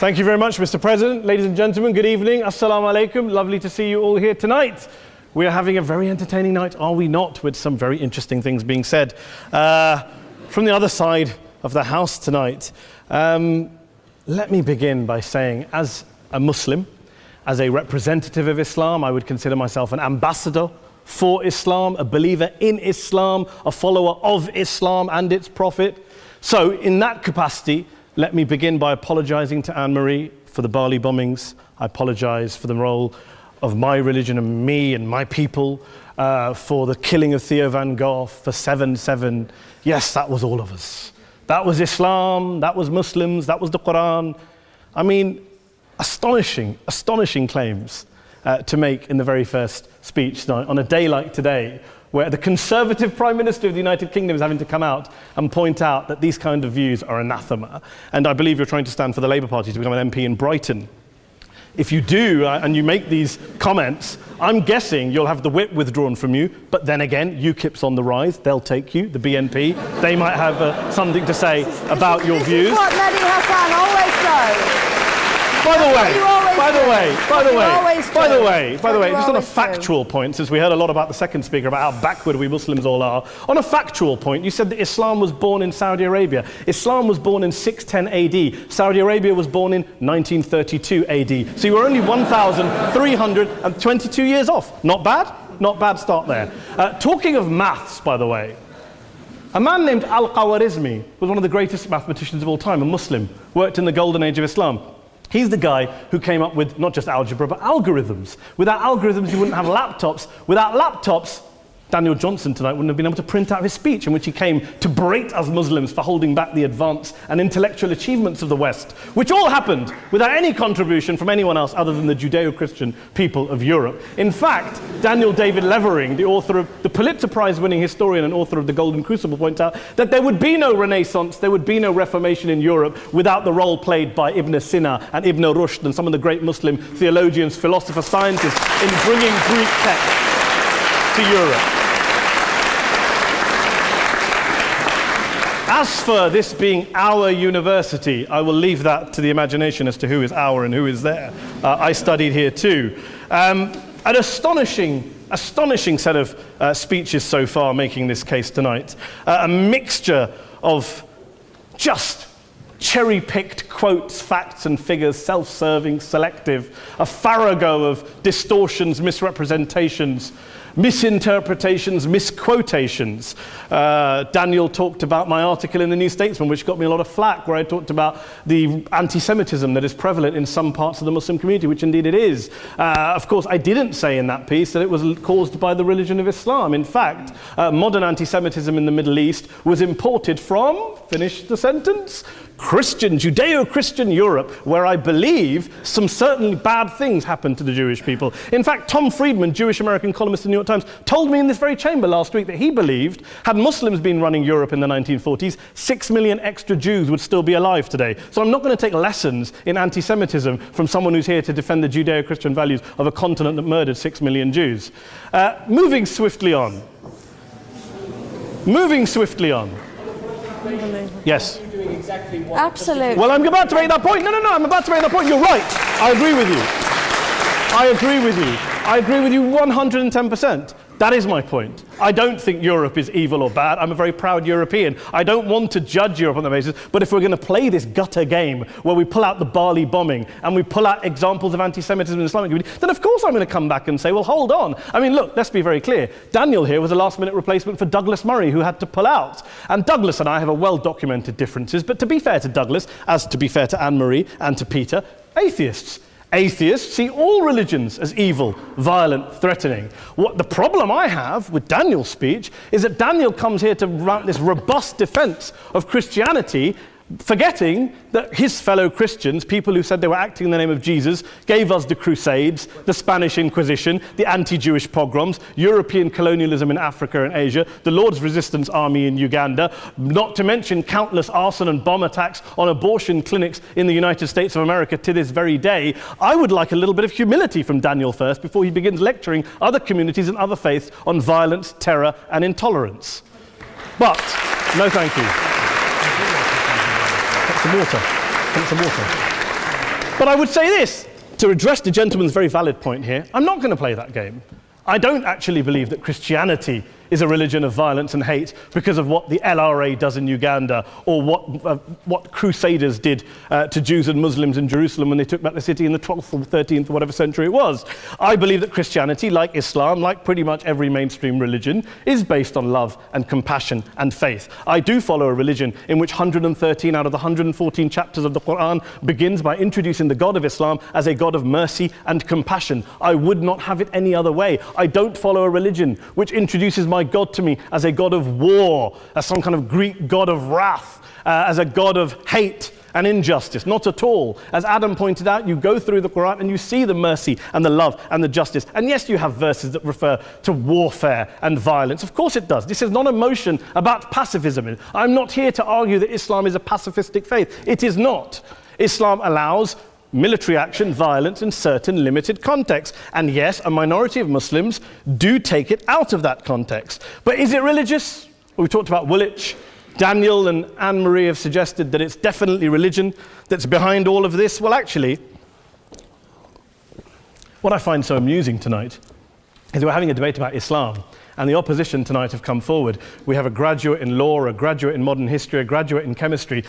Thank you very much, Mr. President. Ladies and gentlemen, good evening. Assalamu alaikum. Lovely to see you all here tonight. We are having a very entertaining night, are we not, with some very interesting things being said. From the other side of the house tonight, let me begin by saying, as a Muslim, as a representative of Islam, I would consider myself an ambassador for Islam, a believer in Islam, a follower of Islam and its Prophet. So in that capacity, let me begin by apologizing to Anne-Marie for the Bali bombings. I apologize for the role of my religion and me and my people, for the killing of Theo van Gogh, for 7/7. Yes, that was all of us. That was Islam, that was Muslims, that was the Quran. I mean, astonishing claims to make in the very first speech tonight, on a day like today, where the Conservative Prime Minister of the United Kingdom is having to come out and point out that these kind of views are anathema. And I believe you're trying to stand for the Labour Party to become an MP in Brighton. If you do, and you make these comments, I'm guessing you'll have the whip withdrawn from you, but then again, UKIP's on the rise, they'll take you, the BNP, they might have something to say about your views. This is what Mehdi Hassan always does. By the way, just on a factual point, since we heard a lot about the second speaker, about how backward we Muslims all are, on a factual point, you said that Islam was born in Saudi Arabia. Islam was born in 610 AD. Saudi Arabia was born in 1932 AD. So you were only 1,322 years off. Not bad? Not bad start there. Talking of maths, by the way, a man named Al-Khawarizmi was one of the greatest mathematicians of all time, a Muslim, worked in the golden age of Islam. He's the guy who came up with not just algebra, but algorithms. Without algorithms, you wouldn't have laptops. Without laptops, Daniel Johnson tonight wouldn't have been able to print out his speech in which he came to berate us Muslims for holding back the advance and intellectual achievements of the West, which all happened without any contribution from anyone else other than the Judeo-Christian people of Europe. In fact, Daniel David Levering, the author of the Pulitzer Prize-winning historian and author of The Golden Crucible, points out that there would be no Renaissance, there would be no Reformation in Europe without the role played by Ibn Sina and Ibn Rushd and some of the great Muslim theologians, philosophers, scientists in bringing Greek texts to Europe. As for this being our university, I will leave that to the imagination as to who is our and who is there. I studied here too. An astonishing set of speeches so far making this case tonight. A mixture of just cherry-picked quotes, facts and figures, self-serving, selective, a farrago of distortions, misrepresentations, misinterpretations, misquotations. Daniel talked about my article in the New Statesman, which got me a lot of flack, where I talked about the anti-Semitism that is prevalent in some parts of the Muslim community, which indeed it is. Of course, I didn't say in that piece that it was caused by the religion of Islam. In fact, modern anti-Semitism in the Middle East was imported from, finish the sentence, Judeo-Christian Europe, where I believe some certainly bad things happened to the Jewish people. In fact, Tom Friedman, Jewish-American columnist in the New York Times, told me in this very chamber last week that he believed, had Muslims been running Europe in the 1940s, 6 million extra Jews would still be alive today. So I'm not going to take lessons in anti-Semitism from someone who's here to defend the Judeo-Christian values of a continent that murdered 6 million Jews. Moving swiftly on. Yes. Absolutely. Well, I'm about to make that point. No, I'm about to make that point. You're right. I agree with you 110%. That is my point. I don't think Europe is evil or bad. I'm a very proud European. I don't want to judge Europe on that basis, but if we're going to play this gutter game where we pull out the Bali bombing and we pull out examples of anti-Semitism in the Islamic community, then of course I'm going to come back and say, well, hold on. I mean, look, let's be very clear. Daniel here was a last-minute replacement for Douglas Murray, who had to pull out. And Douglas and I have a well-documented differences, but to be fair to Douglas, as to be fair to Anne-Marie and to Peter, atheists. Atheists see all religions as evil, violent, threatening. What the problem I have with Daniel's speech is that Daniel comes here to run this robust defense of Christianity, forgetting that his fellow Christians, people who said they were acting in the name of Jesus, gave us the Crusades, the Spanish Inquisition, the anti-Jewish pogroms, European colonialism in Africa and Asia, the Lord's Resistance Army in Uganda, not to mention countless arson and bomb attacks on abortion clinics in the United States of America to this very day. I would like a little bit of humility from Daniel first before he begins lecturing other communities and other faiths on violence, terror, and intolerance. But, no thank you. Some water. But I would say this, to address the gentleman's very valid point here, I'm not going to play that game. I don't actually believe that Christianity is a religion of violence and hate because of what the LRA does in Uganda or what Crusaders did to Jews and Muslims in Jerusalem when they took back the city in the 12th or 13th or whatever century it was. I believe that Christianity, like Islam, like pretty much every mainstream religion, is based on love and compassion and faith. I do follow a religion in which 113 out of the 114 chapters of the Quran begins by introducing the God of Islam as a God of mercy and compassion. I would not have it any other way. I don't follow a religion which introduces my God to me as a God of war, as some kind of Greek God of wrath, as a God of hate and injustice. Not at all. As Adam pointed out, you go through the Quran and you see the mercy and the love and the justice. And yes, you have verses that refer to warfare and violence. Of course it does. This is not a motion about pacifism. I'm not here to argue that Islam is a pacifistic faith. It is not. Islam allows military action, violence in certain limited contexts. And yes, a minority of Muslims do take it out of that context. But is it religious? We talked about Woolwich. Daniel and Anne-Marie have suggested that it's definitely religion that's behind all of this. Well, actually, what I find so amusing tonight is we're having a debate about Islam. And the opposition tonight have come forward. We have a graduate in law, a graduate in modern history, a graduate in chemistry.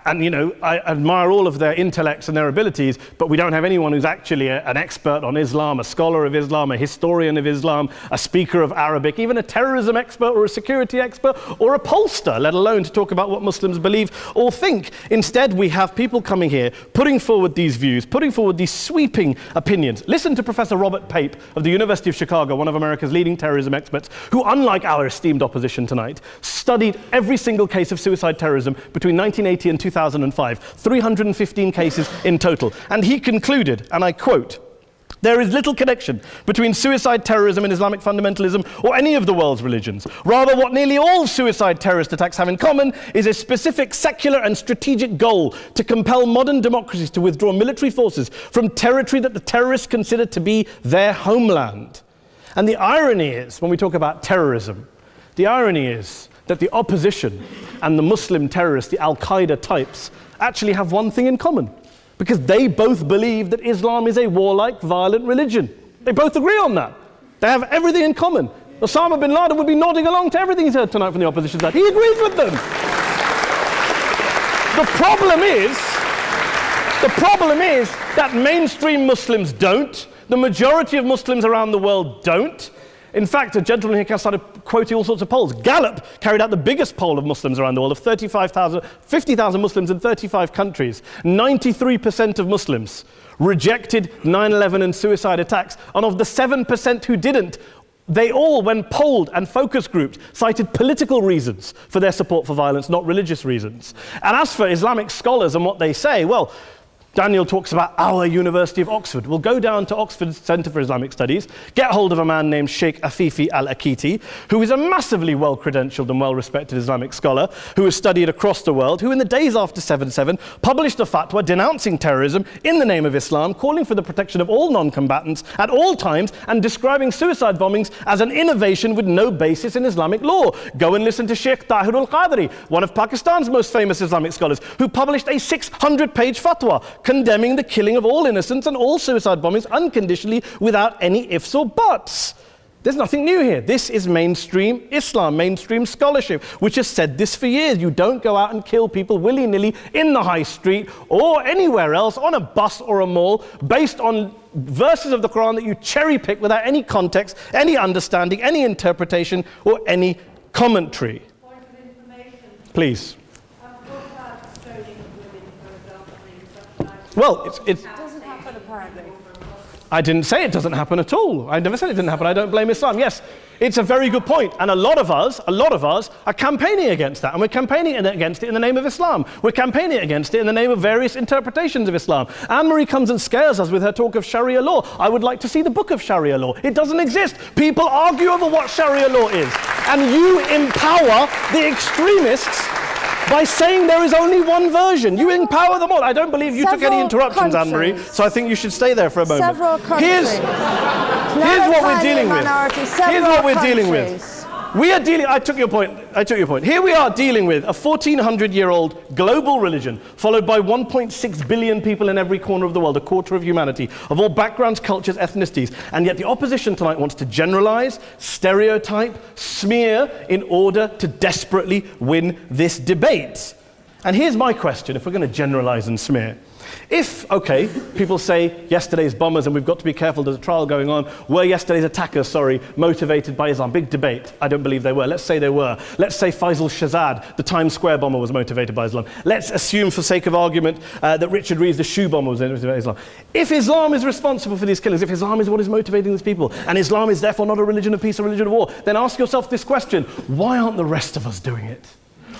And, you know, I admire all of their intellects and their abilities, but we don't have anyone who's actually an expert on Islam, a scholar of Islam, a historian of Islam, a speaker of Arabic, even a terrorism expert or a security expert or a pollster, let alone to talk about what Muslims believe or think. Instead, we have people coming here, putting forward these views, putting forward these sweeping opinions. Listen to Professor Robert Pape of the University of Chicago, one of America's leading terrorism experts, who, unlike our esteemed opposition tonight, studied every single case of suicide terrorism between 1980 and 2005, 315 cases in total. And he concluded, and I quote, "There is little connection between suicide terrorism and Islamic fundamentalism or any of the world's religions. Rather, what nearly all suicide terrorist attacks have in common is a specific secular and strategic goal to compel modern democracies to withdraw military forces from territory that the terrorists consider to be their homeland." And the irony is, when we talk about terrorism, the irony is that the opposition and the Muslim terrorists, the Al-Qaeda types, actually have one thing in common, because they both believe that Islam is a warlike, violent religion. They both agree on that. They have everything in common. Osama bin Laden would be nodding along to everything he's heard tonight from the opposition side. He agrees with them. The problem is that mainstream Muslims don't. The majority of Muslims around the world don't. In fact, a gentleman here started quoting all sorts of polls. Gallup carried out the biggest poll of Muslims around the world, of 50,000 Muslims in 35 countries. 93% of Muslims rejected 9/11 and suicide attacks. And of the 7% who didn't, they all, when polled and focus grouped, cited political reasons for their support for violence, not religious reasons. And as for Islamic scholars and what they say, well, Daniel talks about our University of Oxford. We'll go down to Oxford Centre for Islamic Studies, get hold of a man named Sheikh Afifi al-Akiti, who is a massively well-credentialed and well-respected Islamic scholar who has studied across the world, who in the days after 7/7 published a fatwa denouncing terrorism in the name of Islam, calling for the protection of all non-combatants at all times, and describing suicide bombings as an innovation with no basis in Islamic law. Go and listen to Sheikh Tahir al-Qadri, one of Pakistan's most famous Islamic scholars, who published a 600-page fatwa condemning the killing of all innocents and all suicide bombings unconditionally without any ifs or buts. There's nothing new here. This is mainstream Islam, mainstream scholarship, which has said this for years. You don't go out and kill people willy-nilly in the high street or anywhere else on a bus or a mall based on verses of the Quran that you cherry-pick without any context, any understanding, any interpretation, or any commentary. Point of information. Please. Well, it doesn't happen apparently. I didn't say it doesn't happen at all. I never said it didn't happen. I don't blame Islam. Yes, it's a very good point. And a lot of us are campaigning against that. And we're campaigning against it in the name of Islam. We're campaigning against it in the name of various interpretations of Islam. Anne-Marie comes and scares us with her talk of Sharia law. I would like to see the book of Sharia law. It doesn't exist. People argue over what Sharia law is. And you empower the extremists by saying there is only one version. You empower them all. I don't believe you took any interruptions, Anne-Marie, so I think you should stay there for a moment. Several countries. Here's what we're dealing with. Here's what we're dealing with. We are dealing, I took your point. Here we are dealing with a 1400-year-old global religion followed by 1.6 billion people in every corner of the world, a quarter of humanity, of all backgrounds, cultures, ethnicities. And yet the opposition tonight wants to generalize, stereotype, smear in order to desperately win this debate. And here's my question, if we're going to generalize and smear. If, okay, people say yesterday's bombers, and we've got to be careful, there's a trial going on, were yesterday's attackers, motivated by Islam? Big debate. I don't believe they were. Let's say they were. Let's say Faisal Shahzad, the Times Square bomber, was motivated by Islam. Let's assume, for sake of argument, that Richard Reeves, the shoe bomber, was motivated by Islam. If Islam is responsible for these killings, if Islam is what is motivating these people, and Islam is therefore not a religion of peace, a religion of war, then ask yourself this question: why aren't the rest of us doing it?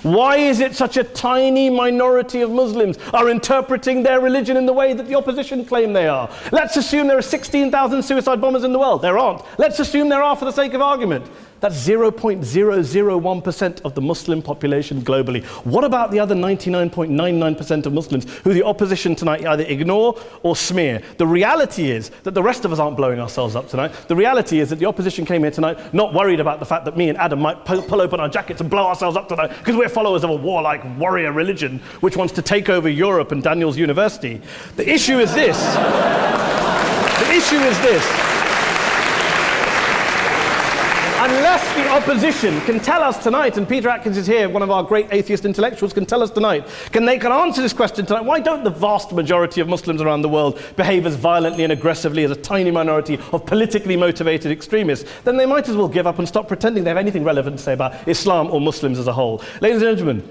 Why is it such a tiny minority of Muslims are interpreting their religion in the way that the opposition claim they are? Let's assume there are 16,000 suicide bombers in the world. There aren't. Let's assume there are for the sake of argument. That's 0.001% of the Muslim population globally. What about the other 99.99% of Muslims who the opposition tonight either ignore or smear? The reality is that the rest of us aren't blowing ourselves up tonight. The reality is that the opposition came here tonight not worried about the fact that me and Adam might pull open our jackets and blow ourselves up tonight because we're followers of a warlike warrior religion which wants to take over Europe and Daniel's university. The issue is this. The issue is this. Unless the opposition can tell us tonight, and Peter Atkins is here, one of our great atheist intellectuals, can tell us tonight, they can answer this question tonight: why don't the vast majority of Muslims around the world behave as violently and aggressively as a tiny minority of politically motivated extremists? Then they might as well give up and stop pretending they have anything relevant to say about Islam or Muslims as a whole. Ladies and gentlemen,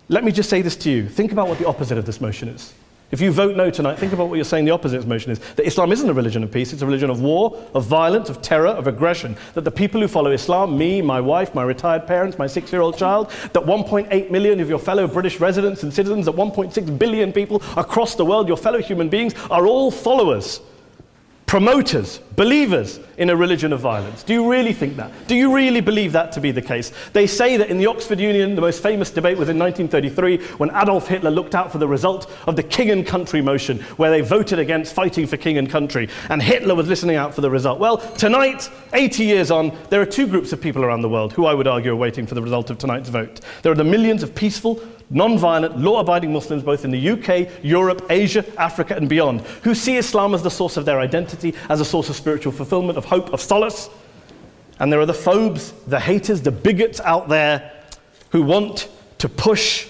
let me just say this to you. Think about what the opposite of this motion is. If you vote no tonight, think about what you're saying the opposite motion is. That Islam isn't a religion of peace, it's a religion of war, of violence, of terror, of aggression. That the people who follow Islam, me, my wife, my retired parents, my 6-year-old child, that 1.8 million of your fellow British residents and citizens, that 1.6 billion people across the world, your fellow human beings, are all followers, promoters, believers in a religion of violence. Do you really think that? Do you really believe that to be the case? They say that in the Oxford Union, the most famous debate was in 1933 when Adolf Hitler looked out for the result of the King and Country motion, where they voted against fighting for King and Country, and Hitler was listening out for the result. Well, tonight, 80 years on, there are two groups of people around the world who I would argue are waiting for the result of tonight's vote. There are the millions of peaceful, non-violent, law-abiding Muslims both in the UK, Europe, Asia, Africa and beyond, who see Islam as the source of their identity, as a source of spiritual fulfillment, of hope, of solace. And there are the phobes, the haters, the bigots out there who want to push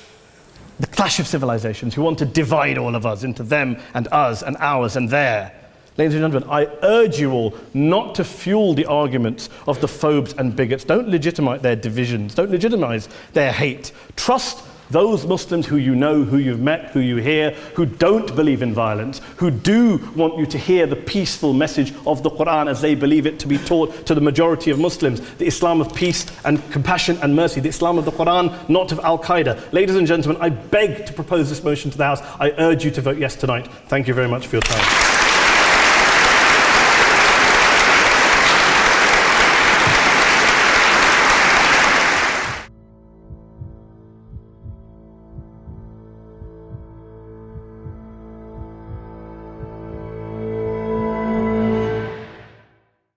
the clash of civilizations, who want to divide all of us into them and us and ours and their. Ladies and gentlemen, I urge you all not to fuel the arguments of the phobes and bigots. Don't legitimize their divisions. Don't legitimize their hate. Trust those Muslims who you know, who you've met, who you hear, who don't believe in violence, who do want you to hear the peaceful message of the Quran as they believe it to be taught to the majority of Muslims, the Islam of peace and compassion and mercy, the Islam of the Quran, not of Al-Qaeda. Ladies and gentlemen, I beg to propose this motion to the House. I urge you to vote yes tonight. Thank you very much for your time.